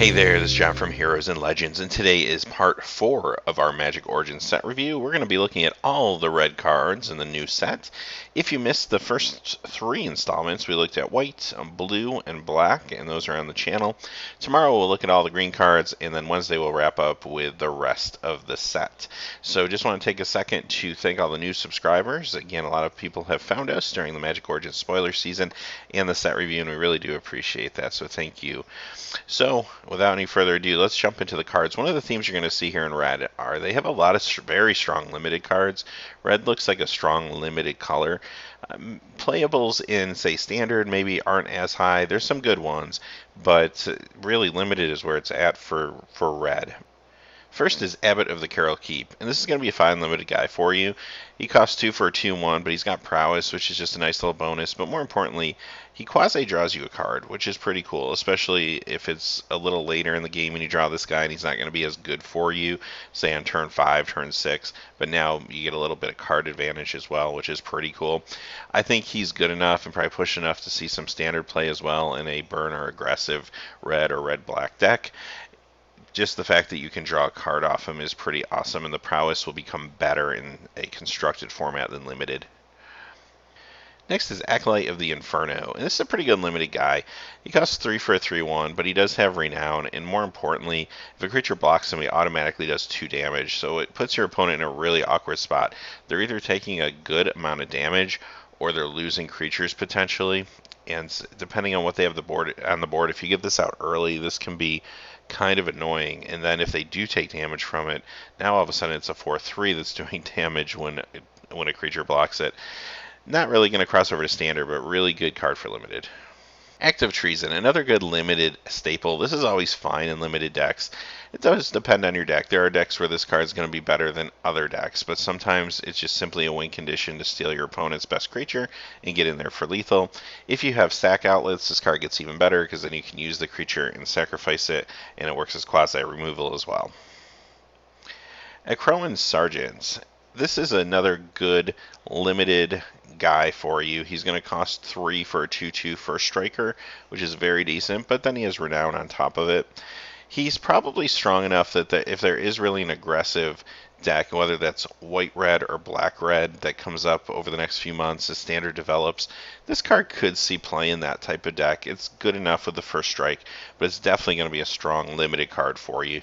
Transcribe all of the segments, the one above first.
Hey there, this is John from Heroes and Legends, and today is part 4 of our Magic Origins set review. We're going to be looking at all the red cards in the new set. If you missed the first 3 installments, we looked at white, blue, and black, and those are on the channel. Tomorrow we'll look at all the green cards, and then Wednesday we'll wrap up with the rest of the set. So just want to take a second to thank all the new subscribers. Again, a lot of people have found us during the Magic Origins spoiler season and the set review, and we really do appreciate that, so thank you. So, without any further ado, let's jump into the cards. One of the themes you're going to see here in red are they have a lot of very strong limited cards. Red looks like a strong limited color. Playables in, say, standard maybe aren't as high. There's some good ones, but really limited is where it's at for red. First is Abbot of the Carol Keep, and this is going to be a fine limited guy for you. He costs 2 for a 2-1, but he's got prowess, which is just a nice little bonus, but more importantly, he quasi-draws you a card, which is pretty cool, especially if it's a little later in the game and you draw this guy and he's not going to be as good for you, say on turn 5, turn 6, but now you get a little bit of card advantage as well, which is pretty cool. I think he's good enough and probably push enough to see some standard play as well in a burn or aggressive red or red-black deck. Just the fact that you can draw a card off him is pretty awesome, and the prowess will become better in a constructed format than limited. Next is Acolyte of the Inferno, and this is a pretty good limited guy. He costs 3 for a 3-1, but he does have Renown, and more importantly, if a creature blocks him, he automatically does 2 damage, so it puts your opponent in a really awkward spot. They're either taking a good amount of damage, or they're losing creatures potentially, and depending on what they have on the board, if you get this out early, this can be kind of annoying. And then if they do take damage from it, now all of a sudden it's a 4/3 that's doing damage when a creature blocks it. Not really going to cross over to standard, but really good card for limited. Act of Treason, another good limited staple. This is always fine in limited decks. It does depend on your deck. There are decks where this card is going to be better than other decks, but sometimes it's just simply a win condition to steal your opponent's best creature and get in there for lethal. If you have sack outlets, this card gets even better because then you can use the creature and sacrifice it, and it works as quasi-removal as well. Akroan Sergeant. This is another good limited guy for you. He's going to cost 3 for a 2/2 first striker, which is very decent, but then he has Renown on top of it. He's probably strong enough that if there is really an aggressive deck, whether that's white-red or black-red, that comes up over the next few months as standard develops, this card could see play in that type of deck. It's good enough with the first strike, but it's definitely going to be a strong limited card for you.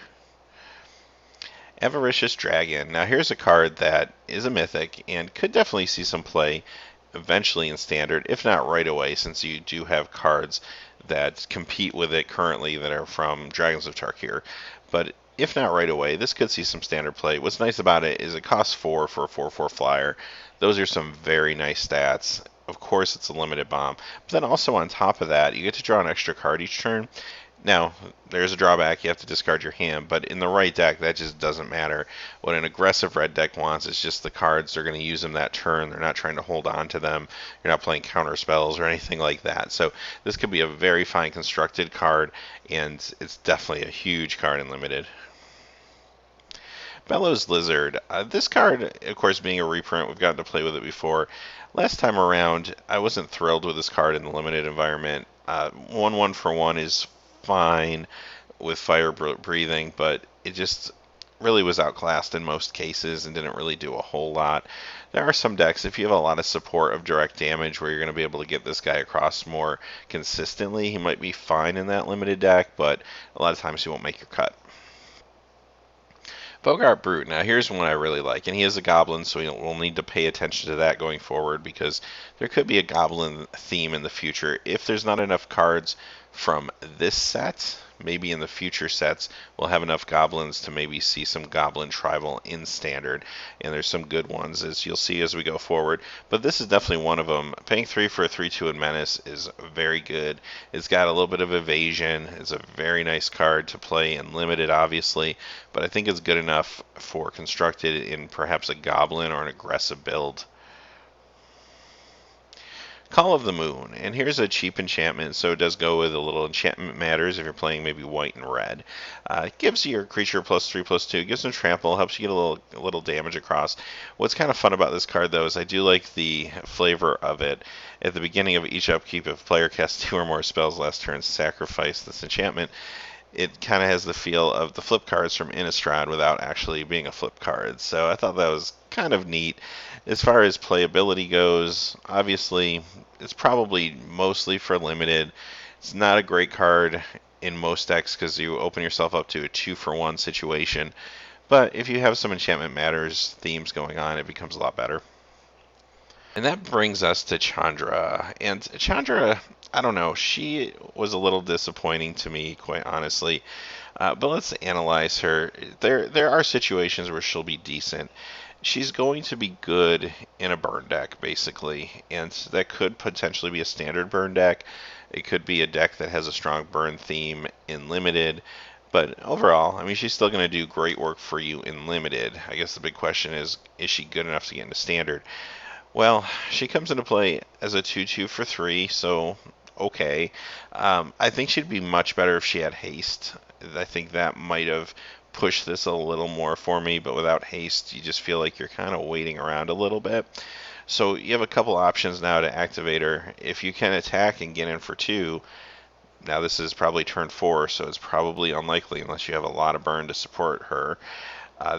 Avaricious Dragon. Now here's a card that is a mythic and could definitely see some play eventually in standard, if not right away, since you do have cards that compete with it currently that are from Dragons of Tarkir. But if not right away, this could see some standard play. What's nice about it is it costs 4 for a 4/4 flyer. Those are some very nice stats. Of course, it's a limited bomb. But then also on top of that, you get to draw an extra card each turn. Now, there's a drawback, you have to discard your hand, but in the right deck, that just doesn't matter. What an aggressive red deck wants is just the cards, they're going to use them that turn, they're not trying to hold on to them, you're not playing counter spells or anything like that. So this could be a very fine constructed card, and it's definitely a huge card in limited. Bellows Lizard. This card, of course, being a reprint, we've gotten to play with it before. Last time around, I wasn't thrilled with this card in the limited environment. 1/1 for 1 is fine with fire breathing, but it just really was outclassed in most cases and didn't really do a whole lot. There are some decks, if you have a lot of support of direct damage, where you're going to be able to get this guy across more consistently, he might be fine in that limited deck, but a lot of times he won't make your cut. Bogart Brute. Now here's one I really like, and he is a goblin, so we'll need to pay attention to that going forward because there could be a goblin theme in the future. If there's not enough cards from this set, maybe in the future sets we'll have enough goblins to maybe see some goblin tribal in standard, and there's some good ones as you'll see as we go forward, but this is definitely one of them. Paying 3 for a 3/2 in Menace is very good. It's got a little bit of evasion. It's a very nice card to play in limited, obviously, but I think it's good enough for constructed in perhaps a goblin or an aggressive build. Call of the Moon, and here's a cheap enchantment, so it does go with a little enchantment matters if you're playing maybe white and red. It gives your creature +3/+2, gives them trample, helps you get a little damage across. What's kind of fun about this card though is I do like the flavor of it. At the beginning of each upkeep, if a player casts 2 or more spells last turn, sacrifice this enchantment. it kind of has the feel of the flip cards from Innistrad without actually being a flip card. So I thought that was kind of neat. As far as playability goes, obviously it's probably mostly for limited. It's not a great card in most decks because you open yourself up to a 2-for-1 situation. But if you have some Enchantment Matters themes going on, it becomes a lot better. And that brings us to Chandra. And Chandra, I don't know, she was a little disappointing to me, quite honestly. But let's analyze her. There are situations where she'll be decent. She's going to be good in a burn deck, basically, and that could potentially be a standard burn deck. It could be a deck that has a strong burn theme in limited. But overall, I mean, she's still going to do great work for you in limited. I guess the big question is she good enough to get into standard? Well, she comes into play as a 2/2 for 3, so okay. I think she'd be much better if she had haste. I think that might have pushed this a little more for me, but without haste, you just feel like you're kind of waiting around a little bit. So you have a couple options now to activate her. If you can attack and get in for 2, now this is probably turn 4, so it's probably unlikely unless you have a lot of burn to support her.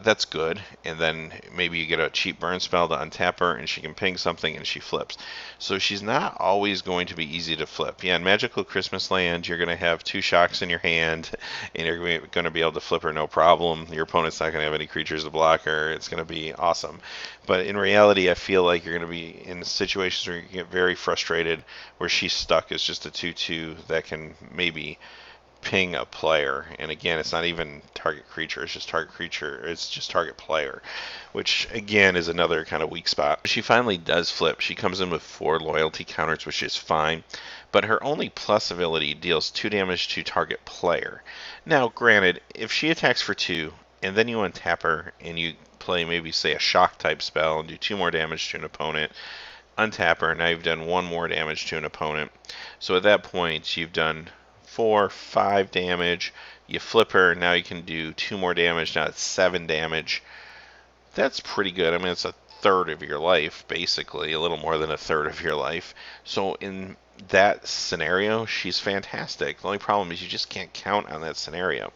That's good, and then maybe you get a cheap burn spell to untap her, and she can ping something, and she flips. So she's not always going to be easy to flip. Yeah, in Magical Christmas Land, you're going to have 2 shocks in your hand, and you're going to be able to flip her no problem. Your opponent's not going to have any creatures to block her. It's going to be awesome. But in reality, I feel like you're going to be in situations where you get very frustrated, where she's stuck as just a 2/2 that can maybe ping a player, and again, it's not even target creature, it's just target player, which again is another kind of weak spot. She finally does flip. She comes in with 4 loyalty counters, which is fine, but her only plus ability deals 2 damage to target player. Now granted, if she attacks for 2 and then you untap her and you play maybe say a shock type spell and do 2 more damage to an opponent, untap her, now you've done 1 more damage to an opponent. So at that point you've done 4, 5 damage. You flip her, now you can do 2 more damage. Now it's 7 damage. That's pretty good. I mean, it's a third of your life, basically, a little more than a third of your life. So in that scenario, she's fantastic. The only problem is you just can't count on that scenario.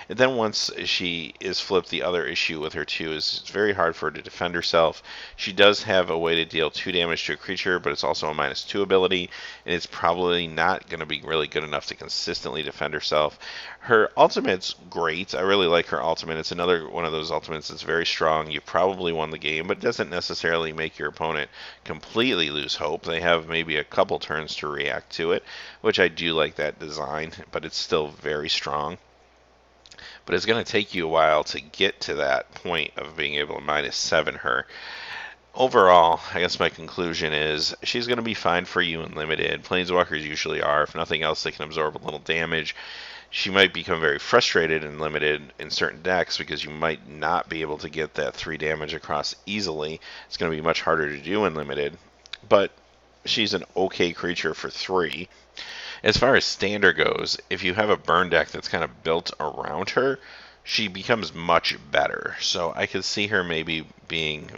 And then once she is flipped, the other issue with her too is it's very hard for her to defend herself. She does have a way to deal 2 damage to a creature, but it's also a -2 ability, and it's probably not going to be really good enough to consistently defend herself. Her ultimate's great. I really like her ultimate. It's another one of those ultimates that's very strong. You probably won the game, but it doesn't necessarily make your opponent completely lose hope. They have maybe a couple turns to react to it, which I do like that design, but it's still very strong. But it's going to take you a while to get to that point of being able to -7 her. Overall, I guess my conclusion is she's going to be fine for you in limited. Planeswalkers usually are. If nothing else, they can absorb a little damage. She might become very frustrated in limited in certain decks because you might not be able to get that 3 damage across easily. It's going to be much harder to do in limited. But she's an okay creature for 3. As far as standard goes, if you have a burn deck that's kind of built around her, she becomes much better. So I could see her maybe being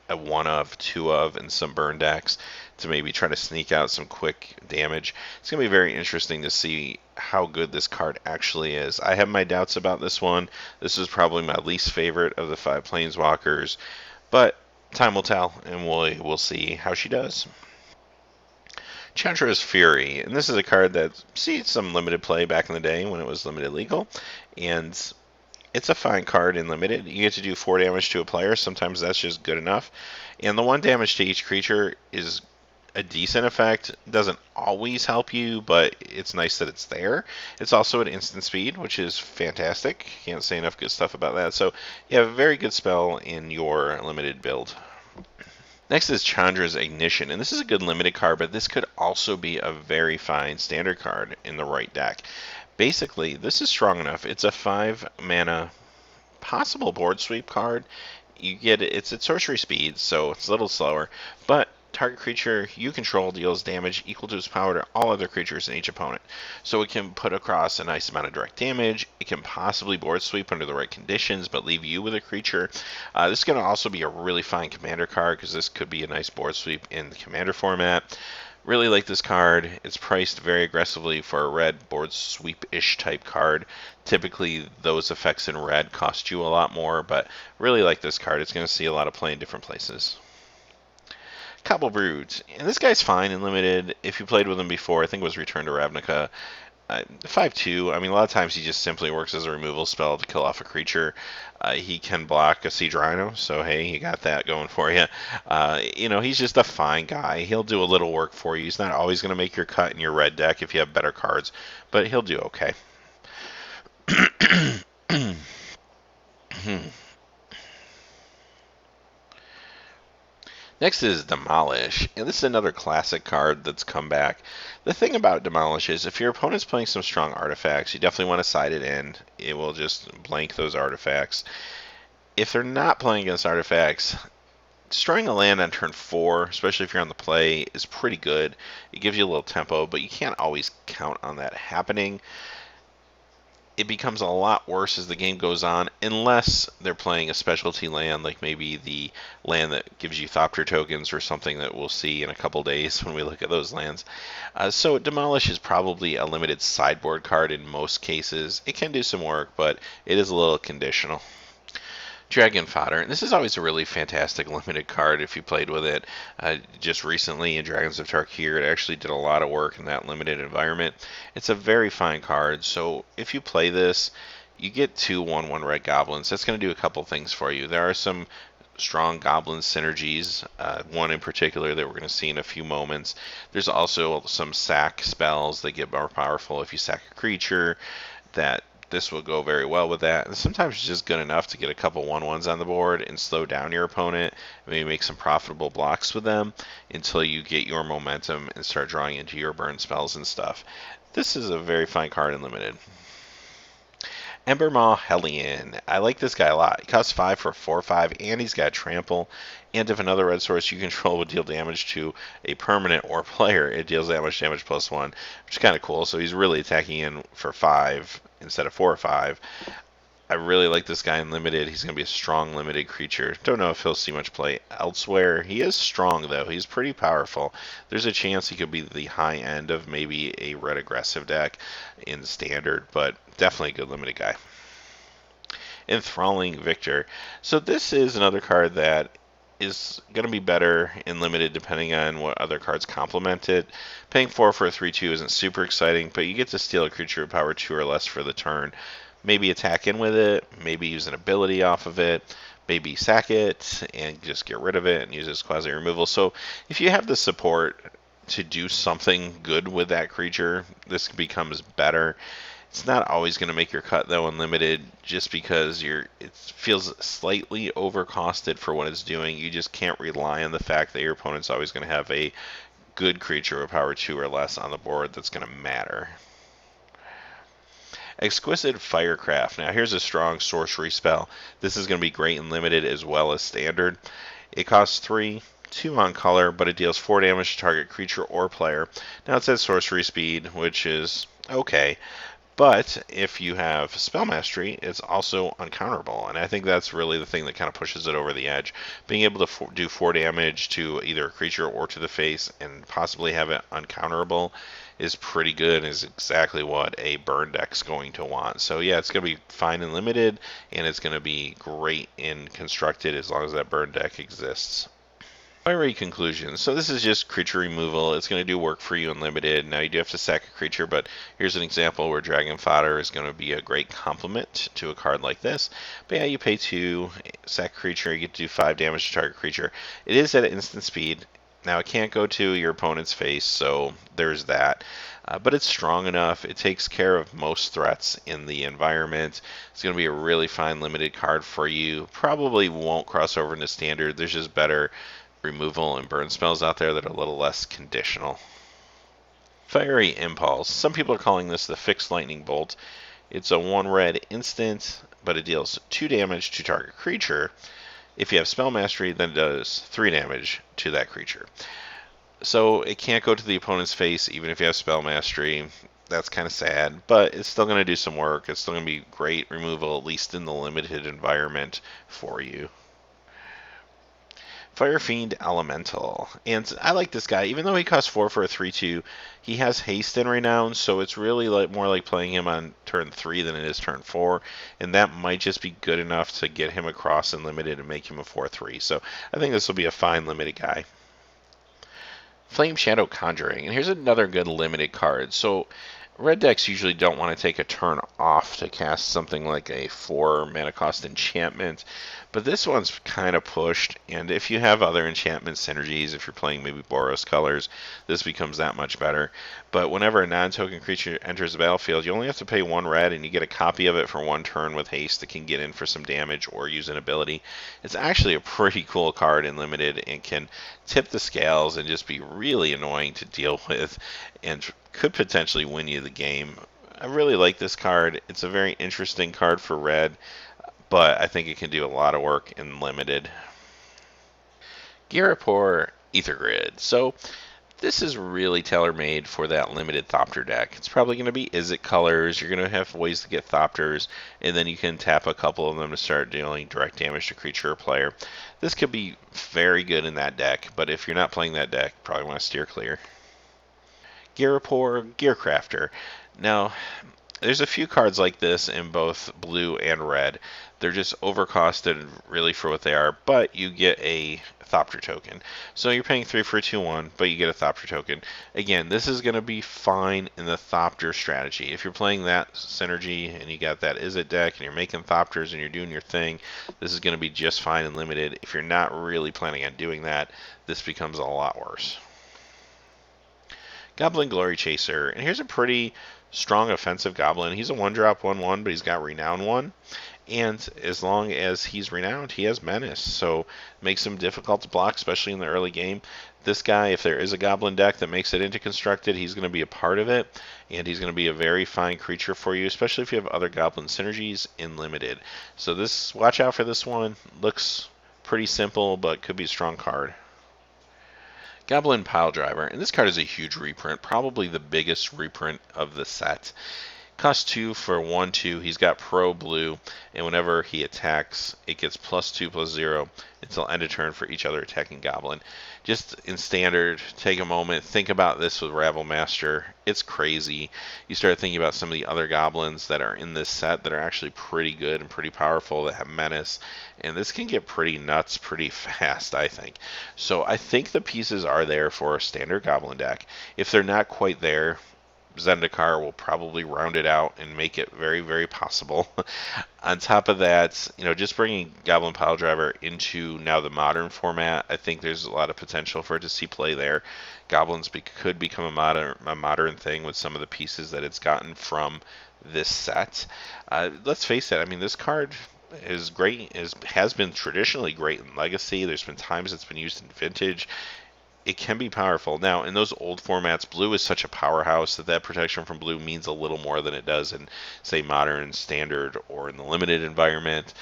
a 1 of, 2 of in some burn decks to maybe try to sneak out some quick damage. It's going to be very interesting to see how good this card actually is. I have my doubts about this one. This is probably my least favorite of the 5 Planeswalkers, but time will tell, and we'll see how she does. Chandra's Fury, and this is a card that sees some limited play back in the day when it was limited legal, and it's a fine card in limited. You get to do 4 damage to a player. Sometimes that's just good enough, and the 1 damage to each creature is a decent effect. It doesn't always help you, but it's nice that it's there. It's also at instant speed, which is fantastic. Can't say enough good stuff about that. So you have a very good spell in your limited build. Next is Chandra's Ignition, and this is a good limited card, but this could also be a very fine standard card in the right deck. Basically, this is strong enough. It's a 5 mana possible board sweep card. You get it's at sorcery speed, so it's a little slower, but target creature you control deals damage equal to its power to all other creatures in each opponent. So it can put across a nice amount of direct damage. It can possibly board sweep under the right conditions, but leave you with a creature. This is going to also be a really fine commander card because this could be a nice board sweep in the commander format. Really like this card. It's priced very aggressively for a red board sweep-ish type card. Typically, those effects in red cost you a lot more, but really like this card. It's going to see a lot of play in different places. Cobble Broods. And this guy's fine in limited. If you played with him before, I think it was Return to Ravnica. 5/2. I mean, a lot of times he just simply works as a removal spell to kill off a creature. He can block a Siege Rhino, so hey, you got that going for you. He's just a fine guy. He'll do a little work for you. He's not always going to make your cut in your red deck if you have better cards, but he'll do okay. Next is Demolish, and this is another classic card that's come back. The thing about Demolish is if your opponent's playing some strong artifacts, you definitely want to side it in. It will just blank those artifacts. If they're not playing against artifacts, destroying a land on turn 4, especially if you're on the play, is pretty good. It gives you a little tempo, but you can't always count on that happening. It becomes a lot worse as the game goes on, unless they're playing a specialty land, like maybe the land that gives you Thopter tokens or something that we'll see in a couple days when we look at those lands. So Demolish is probably a limited sideboard card in most cases. It can do some work, but it is a little conditional. Dragon Fodder. And this is always a really fantastic limited card if you played with it. Just recently in Dragons of Tarkir, it actually did a lot of work in that limited environment. It's a very fine card, so if you play this, you get 2 1/1 red goblins. That's going to do a couple things for you. There are some strong goblin synergies, one in particular that we're going to see in a few moments. There's also some sack spells that get more powerful if you sack a creature. This will go very well with that. And sometimes it's just good enough to get a couple 1/1s on the board and slow down your opponent, maybe make some profitable blocks with them until you get your momentum and start drawing into your burn spells and stuff. This is a very fine card in limited. Embermaw Hellion. I like this guy a lot. He costs 5 for 4/5, and he's got trample. And if another red source you control would deal damage to a permanent or player, it deals damage +1, which is kind of cool. So he's really attacking in for 5 instead of 4 or 5. I really like this guy in limited. He's going to be a strong limited creature. Don't know if he'll see much play elsewhere. He is strong, though. He's pretty powerful. There's a chance he could be the high end of maybe a red aggressive deck in standard, but definitely a good limited guy. Enthralling Victor. So this is another card that is going to be better in limited depending on what other cards complement it. Paying 4 for a 3/2 isn't super exciting, but you get to steal a creature of power 2 or less for the turn. Maybe attack in with it, maybe use an ability off of it, maybe sack it and just get rid of it and use it as quasi removal. So if you have the support to do something good with that creature, this becomes better. It's not always going to make your cut though unlimited, just because it feels slightly overcosted for what it's doing. You just can't rely on the fact that your opponent's always going to have a good creature of power 2 or less on the board that's going to matter. Exquisite Firecraft. Now here's a strong sorcery spell. This is going to be great in limited as well as standard. It costs 3, 2 on color, but it deals 4 damage to target creature or player. Now it says sorcery speed, which is okay. But if you have Spell Mastery, it's also uncounterable, and I think that's really the thing that kind of pushes it over the edge. Being able to do 4 damage to either a creature or to the face and possibly have it uncounterable is pretty good, is exactly what a burn deck's going to want. So yeah, it's going to be fine in limited, and it's going to be great in constructed as long as that burn deck exists. Fiery Conclusion. So this is just creature removal. It's going to do work for you in limited. Now you do have to sack a creature, but here's an example where Dragon Fodder is going to be a great complement to a card like this. But yeah, you pay 2, sack a creature, you get to do 5 damage to target creature. It is at instant speed. Now it can't go to your opponent's face, so there's that. But it's strong enough. It takes care of most threats in the environment. It's going to be a really fine limited card for you. Probably won't cross over into standard. There's just better removal and burn spells out there that are a little less conditional. Fiery Impulse. Some people are calling this the Fixed Lightning Bolt. It's a 1 red instant, but it deals 2 damage to target creature. If you have Spell Mastery, then it does 3 damage to that creature. So it can't go to the opponent's face even if you have Spell Mastery. That's kind of sad, but it's still going to do some work. It's still going to be great removal, at least in the limited environment for you. Fire Fiend Elemental. And I like this guy. Even though he costs 4 for a 3/2, he has haste and renown, so it's really more like playing him on turn 3 than it is turn 4. And that might just be good enough to get him across in limited and make him a 4/3. So I think this will be a fine limited guy. Flame Shadow Conjuring. And here's another good limited card. So red decks usually don't want to take a turn off to cast something like a 4 mana cost enchantment, but this one's kind of pushed, and if you have other enchantment synergies, if you're playing maybe Boros colors, this becomes that much better. But whenever a non-token creature enters the battlefield, you only have to pay 1 red, and you get a copy of it for 1 turn with haste that can get in for some damage or use an ability. It's actually a pretty cool card in limited and can tip the scales and just be really annoying to deal with, and could potentially win you the game. I really like this card. It's a very interesting card for red, but I think it can do a lot of work in limited. Gira Ether Grid. So this is really tailor-made for that limited Thopter deck. It's probably going to be Izzet colors. You're going to have ways to get Thopters, and then you can tap a couple of them to start dealing direct damage to creature or player. This could be very good in that deck, but if you're not playing that deck, probably want to steer clear. Gearcrafter. Now, there's a few cards like this in both blue and red. They're just overcosted really for what they are, but you get a Thopter token. So you're paying 3 for a 2/1, but you get a Thopter token. Again, this is going to be fine in the Thopter strategy. If you're playing that synergy and you got that Izzet deck and you're making Thopters and you're doing your thing, this is going to be just fine and limited. If you're not really planning on doing that, this becomes a lot worse. Goblin Glory Chaser. And here's a pretty strong offensive Goblin. He's a 1-drop 1/1, but he's got Renown 1. And as long as he's renowned, he has Menace. So makes him difficult to block, especially in the early game. This guy, if there is a Goblin deck that makes it into Constructed, he's going to be a part of it. And he's going to be a very fine creature for you, especially if you have other Goblin synergies in Limited. So this, watch out for this one. Looks pretty simple, but could be a strong card. Goblin Piledriver, and this card is a huge reprint, probably the biggest reprint of the set. Costs 2 for 1/2. He's got Pro Blue, and whenever he attacks, it gets +2/+0 until end of turn for each other attacking Goblin. Just in standard, take a moment, think about this with Rabble Master. It's crazy. You start thinking about some of the other Goblins that are in this set that are actually pretty good and pretty powerful, that have Menace, and this can get pretty nuts pretty fast, I think. So I think the pieces are there for a standard Goblin deck. If they're not quite there, Zendikar will probably round it out and make it very, very possible. On top of that, just bringing Goblin Piledriver into now the modern format, I think there's a lot of potential for it to see play there. Goblins could become a modern thing with some of the pieces that it's gotten from this set. Let's face it, I mean, this card is great, has been traditionally great in Legacy. There's been times it's been used in Vintage. It can be powerful. Now, in those old formats, blue is such a powerhouse that protection from blue means a little more than it does in, say, modern, standard, or in the limited environment.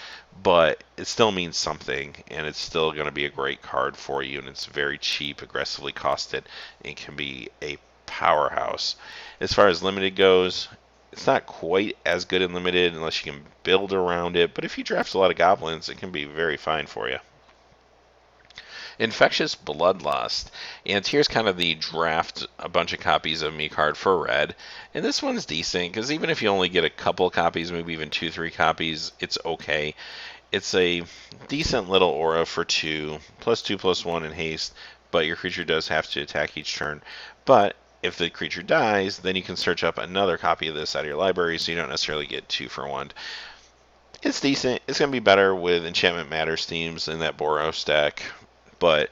But it still means something, and it's still going to be a great card for you, and it's very cheap, aggressively costed, and can be a powerhouse. As far as limited goes, it's not quite as good in limited unless you can build around it, but if you draft a lot of goblins, it can be very fine for you. Infectious Bloodlust. And here's kind of the draft a bunch of copies of me card for red. And this one's decent, because even if you only get a couple copies, maybe even 2-3 copies, it's okay. It's a decent little aura for 2, +2/+1 in haste, but your creature does have to attack each turn. But if the creature dies, then you can search up another copy of this out of your library, so you don't necessarily get 2 for 1. It's decent. It's going to be better with Enchantment Matters themes in that Boros deck, but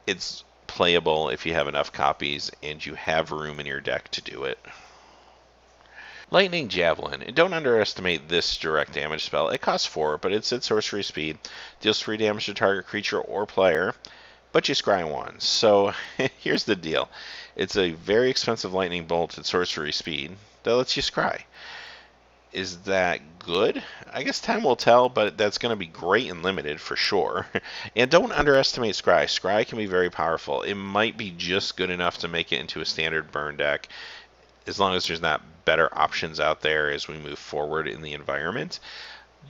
it's playable if you have enough copies and you have room in your deck to do it. Lightning Javelin. And don't underestimate this direct damage spell. It costs 4, but it's at sorcery speed. Deals 3 damage to target creature or player, but you scry 1. So here's the deal. It's a very expensive lightning bolt at sorcery speed that lets you scry. Is that good? I guess time will tell, but that's going to be great and limited for sure. And don't underestimate Scry. Scry can be very powerful. It might be just good enough to make it into a standard burn deck, as long as there's not better options out there as we move forward in the environment.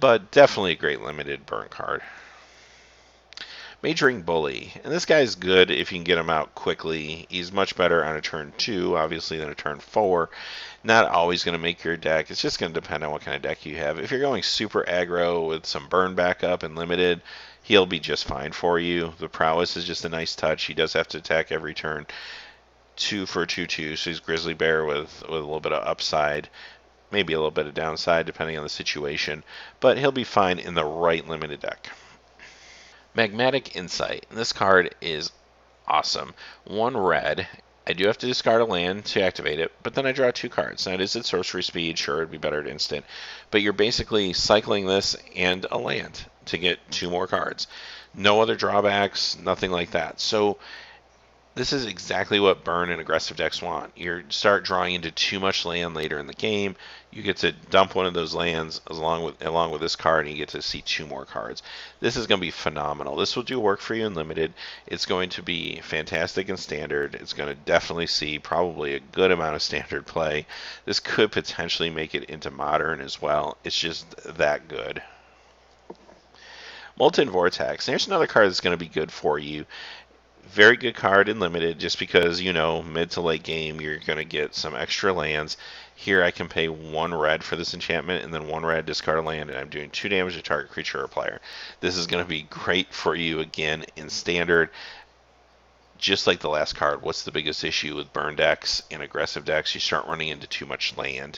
But definitely a great limited burn card. Majoring Bully. And this guy's good if you can get him out quickly. He's much better on a turn 2, obviously, than a turn 4. Not always going to make your deck. It's just going to depend on what kind of deck you have. If you're going super aggro with some burn backup and limited, he'll be just fine for you. The prowess is just a nice touch. He does have to attack every turn. 2 for a 2/2, so he's Grizzly Bear with a little bit of upside, maybe a little bit of downside depending on the situation, but he'll be fine in the right limited deck. Magmatic Insight. This card is awesome. 1 red. I do have to discard a land to activate it, but then I draw 2 cards. Now, it is at sorcery speed. Sure, it'd be better at instant, but you're basically cycling this and a land to get 2 more cards. No other drawbacks, nothing like that. So this is exactly what burn and aggressive decks want. You start drawing into too much land later in the game. You get to dump one of those lands along with this card, and you get to see 2 more cards. This is going to be phenomenal. This will do work for you in limited. It's going to be fantastic in standard. It's going to definitely see probably a good amount of standard play. This could potentially make it into modern as well. It's just that good. Molten Vortex. There's another card that's going to be good for you. Very good card in limited, just because, mid to late game, you're going to get some extra lands. Here I can pay 1 red for this enchantment, and then 1 red, discard a land, and I'm doing 2 damage to target creature or player. This is going to be great for you, again, in standard. Just like the last card, what's the biggest issue with burn decks and aggressive decks? You start running into too much land.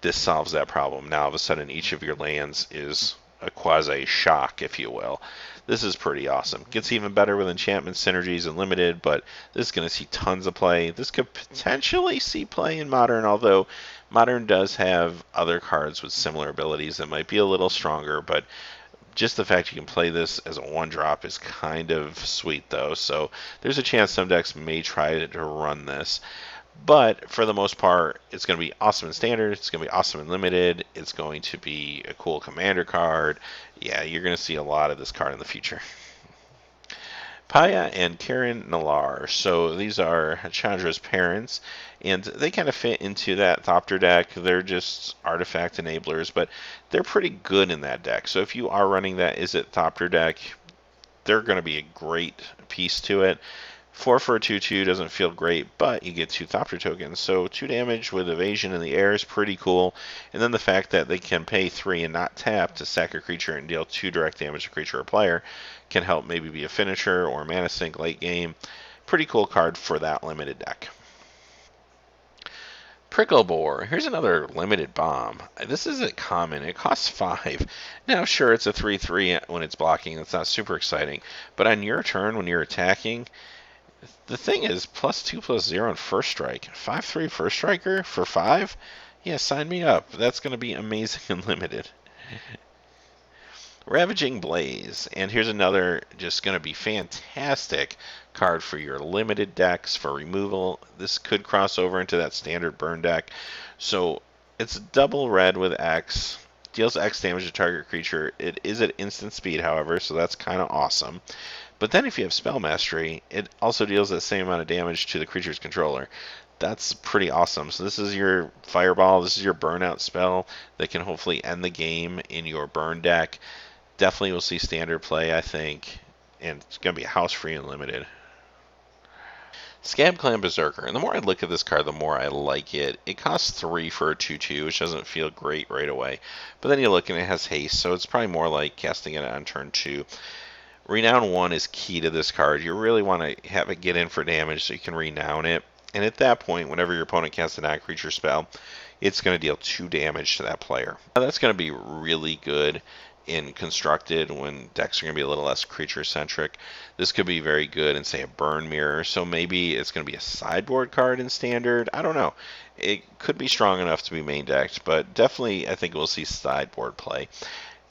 This solves that problem. Now, all of a sudden, each of your lands is a quasi-shock, if you will. This is pretty awesome. Gets even better with enchantment synergies and limited, but this is going to see tons of play. This could potentially see play in modern, although modern does have other cards with similar abilities that might be a little stronger, but just the fact you can play this as a 1-drop is kind of sweet, though. So there's a chance some decks may try to run this. But for the most part, it's going to be awesome in standard. It's going to be awesome in limited. It's going to be a cool commander card. Yeah, you're going to see a lot of this card in the future. Paya and Karen Nalar. So these are Chandra's parents, and they kind of fit into that Thopter deck. They're just artifact enablers, but they're pretty good in that deck. So if you are running that Izzet Thopter deck, they're going to be a great piece to it. 4 for a 2/2 doesn't feel great, but you get 2 Thopter tokens, so 2 damage with evasion in the air is pretty cool. And then the fact that they can pay 3 and not tap to sack a creature and deal 2 direct damage to creature or player can help maybe be a finisher or mana sink late game. Pretty cool card for that limited deck. Prickle Boar. Here's another limited bomb. This isn't common. It costs 5. Now, sure, it's a 3/3 when it's blocking. That's not super exciting. But on your turn, when you're attacking, the thing is, +2/+0 on first strike. 5/3 first striker for 5? Yeah, sign me up. That's going to be amazing and limited. Ravaging Blaze. And here's another just going to be fantastic card for your limited decks for removal. This could cross over into that standard burn deck. So it's double red with X. Deals X damage to target creature. It is at instant speed, however, so that's kind of awesome. But then if you have Spell Mastery, it also deals that same amount of damage to the creature's controller. That's pretty awesome. So this is your Fireball, this is your Burnout spell that can hopefully end the game in your burn deck. Definitely will see standard play, I think, and it's going to be house free and limited. Scab Clan Beserker. And the more I look at this card, the more I like it. It costs 3 for a 2/2, which doesn't feel great right away. But then you look and it has haste, so it's probably more like casting it on turn 2. Renown 1 is key to this card. You really want to have it get in for damage so you can renown it. And at that point, whenever your opponent casts a non-creature spell, it's going to deal 2 damage to that player. Now, that's going to be really good in constructed when decks are going to be a little less creature-centric. This could be very good in, say, a burn mirror. So maybe it's going to be a sideboard card in standard. I don't know. It could be strong enough to be main decked, but definitely I think we'll see sideboard play.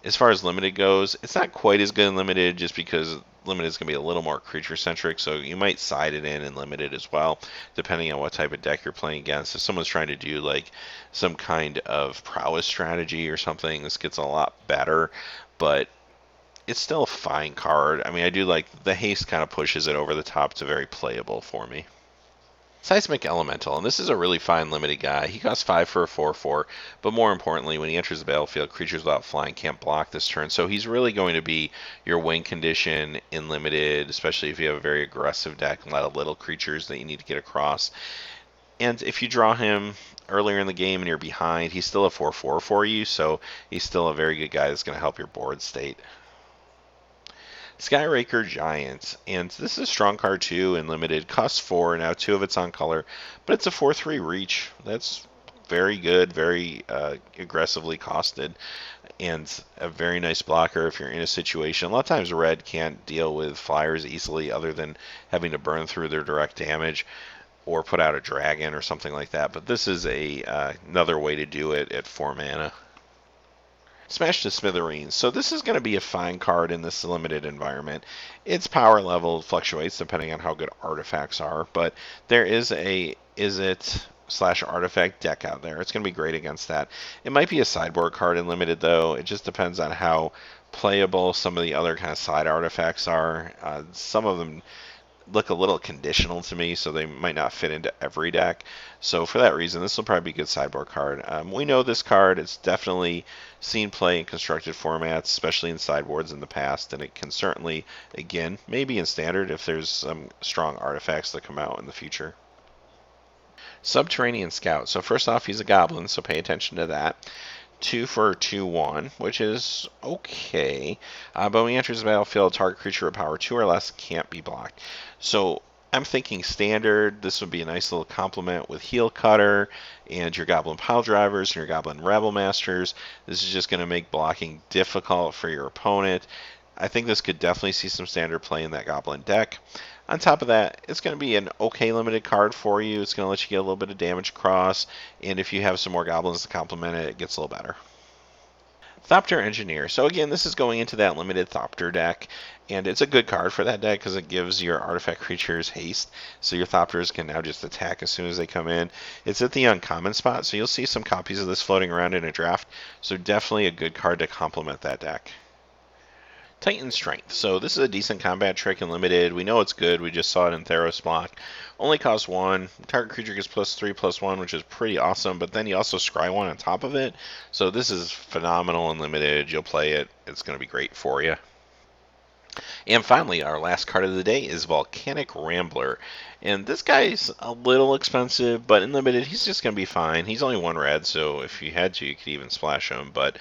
As far as limited goes, it's not quite as good in limited just because limited is going to be a little more creature-centric, so you might side it in limited as well, depending on what type of deck you're playing against. If someone's trying to do like some kind of prowess strategy or something, this gets a lot better, but it's still a fine card. I mean, I do like the haste kind of pushes it over the top to very playable for me. Seismic Elemental, and this is a really fine limited guy. He costs 5 for a 4/4, but more importantly, when he enters the battlefield, creatures without flying can't block this turn. So he's really going to be your win condition in limited, especially if you have a very aggressive deck and a lot of little creatures that you need to get across. And if you draw him earlier in the game and you're behind, he's still a 4/4 for you, so he's still a very good guy that's going to help your board state. Skyraker Giant, and this is a strong card too in limited, costs 4, now 2 of it's on color, but it's a 4/3 reach. That's very good, very aggressively costed, and a very nice blocker if you're in a situation. A lot of times red can't deal with flyers easily other than having to burn through their direct damage or put out a dragon or something like that, but this is another way to do it at 4 mana. Smash to Smithereens. So this is going to be a fine card in this limited environment. Its power level fluctuates depending on how good artifacts are, but there is a Is-It/Artifact deck out there. It's going to be great against that. It might be a sideboard card in limited, though. It just depends on how playable some of the other kind of side artifacts are. Some of them look a little conditional to me, so they might not fit into every deck. So for that reason, this will probably be a good sideboard card. We know this card. It's definitely seen play in constructed formats, especially in sideboards in the past, and it can certainly, again, maybe in standard if there's some strong artifacts that come out in the future. Subterranean Scout. So first off, he's a goblin, so pay attention to that. 2 for a 2/1, which is okay. But when he enters the battlefield, target creature with power 2 or less can't be blocked. So I'm thinking standard. This would be a nice little complement with Heel Cutter and your Goblin Pile Drivers and your Goblin Rebel Masters. This is just going to make blocking difficult for your opponent. I think this could definitely see some standard play in that Goblin deck. On top of that, it's going to be an okay limited card for you. It's going to let you get a little bit of damage across, and if you have some more goblins to complement it, it gets a little better. Thopter Engineer. So again, this is going into that limited Thopter deck, and it's a good card for that deck because it gives your artifact creatures haste, so your Thopters can now just attack as soon as they come in. It's at the uncommon spot, so you'll see some copies of this floating around in a draft, so definitely a good card to complement that deck. Titan Strength. So this is a decent combat trick in limited. We know it's good. We just saw it in Theros block. Only costs 1. Target creature gets +3/+1, which is pretty awesome. But then you also scry 1 on top of it. So this is phenomenal in limited. You'll play it. It's going to be great for you. And finally, our last card of the day is Volcanic Rambler. And this guy's a little expensive, but in limited, he's just going to be fine. He's only 1 red, so if you had to, you could even splash him. But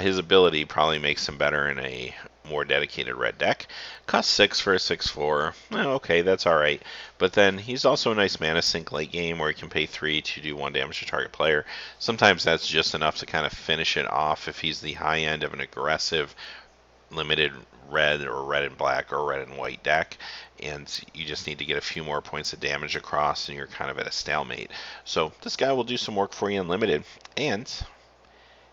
his ability probably makes him better in a more dedicated red deck. Costs 6 for a 6/4. Okay, that's alright. But then he's also a nice mana sink late game where you can pay 3 to do 1 damage to target player. Sometimes that's just enough to kind of finish it off if he's the high end of an aggressive limited red or red and black or red and white deck, and you just need to get a few more points of damage across and you're kind of at a stalemate. So this guy will do some work for you in limited. And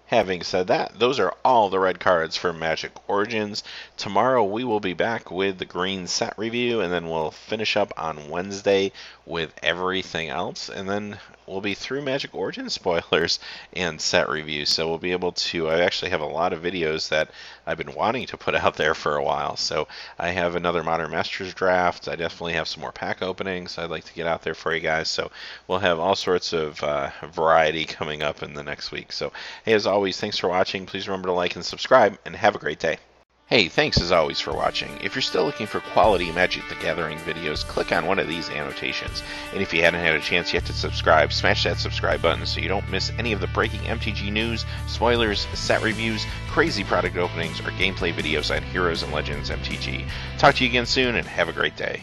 having said that, those are all the red cards for Magic Origins. Tomorrow we will be back with the green set review, and then we'll finish up on Wednesday with everything else, and then we'll be through Magic Origins spoilers and set reviews. So we'll be able to, I actually have a lot of videos that I've been wanting to put out there for a while. So I have another Modern Masters draft. I definitely have some more pack openings I'd like to get out there for you guys. So we'll have all sorts of variety coming up in the next week. So hey, as always, thanks for watching. Please remember to like and subscribe, and have a great day. Hey, thanks as always for watching. If you're still looking for quality Magic the Gathering videos, click on one of these annotations. And if you hadn't had a chance yet to subscribe, smash that subscribe button so you don't miss any of the breaking MTG news, spoilers, set reviews, crazy product openings, or gameplay videos on Heroes and Legends MTG. Talk to you again soon, and have a great day.